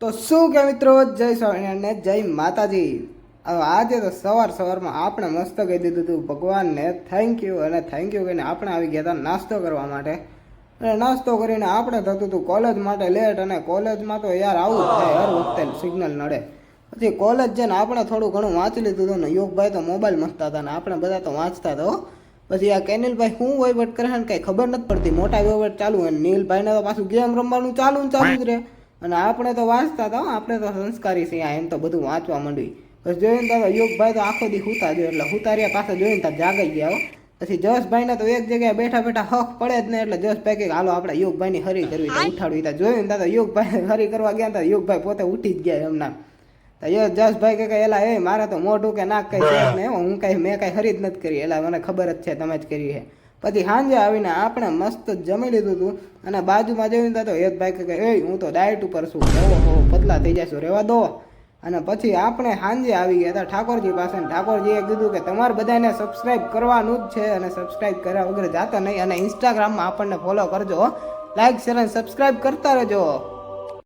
તો શું કે મિત્રો, જય સ્વામિનારાયણ ને જય માતાજી. હવે આજે તો સવારમાં આપણે મસ્ત કહી દીધું હતું ભગવાનને થેન્ક યુ, અને થેન્ક યુ કહીને આપણે આવી ગયા હતા નાસ્તો કરવા માટે. અને નાસ્તો કરીને આપણે થતું હતું કોલેજ માટે લેટ, અને કોલેજમાં તો યાર આવું જ થાય હર વખતે સિગ્નલ નડે. પછી કોલેજ જઈને આપણે થોડું ઘણું વાંચી લીધું હતું ને યોગભાઈ તો મોબાઈલ મસ્તા હતા ને આપણે બધા તો વાંચતા હતા. પછી આ કેનિલભાઈ શું વહીવટ કરે ને કંઈ ખબર નથી પડતી, મોટા વહીવટ ચાલુ હોય. નીલભાઈને તો પાછું ગેમ રમવાનું ચાલુ જ રહે, અને આપણે તો વાંચતા હતા. આપણે તો સંસ્કારી છીએ, એમ તો બધું વાંચવા માંડવી. પછી જોઈને તો યોગભાઈ તો આખો દી હુતા જોયું, એટલે હુતાર્યા પાસે જોઈને તો જાગી ગયા. પછી જસભાઈને તો એક જગ્યાએ બેઠા બેઠા હક પડે જ નહીં, એટલે જસભાઈ કે હાલો આપણે યોગભાઈની હરી કરવી, તો ઉઠાડવી. તા જોઈને તો યોગભાઈ હરી કરવા ગયા હતા, યોગભાઈ પોતે ઉઠી જ ગયા એમના. તો જસભાઈ કે એલા એ મારે તો મોઢું કે નાક કઈ છે ને, હું કઈ મેં કઈ હરી જ નથી કરી, એલા મને ખબર જ છે તમે જ કરી છે. પછી સાંજે આવીને આપણે મસ્ત જમી લીધું હતું, અને બાજુમાં જોઈને તો યશભાઈ કે એ હું તો ડાયટ ઉપર છું, ઓહો પતલા થઈ જશું, રહેવા દો. અને પછી આપણે સાંજે આવી ગયા હતા ઠાકોરજી પાસે. ઠાકોરજીએ કીધું કે તમારે બધાને સબસ્ક્રાઈબ કરવાનું જ છે, અને સબસ્ક્રાઈબ કર્યા વગર જાતા નહીં. અને ઇન્સ્ટાગ્રામમાં આપણને ફોલો કરજો, લાઈક શેર અને સબસ્ક્રાઈબ કરતા રહેજો.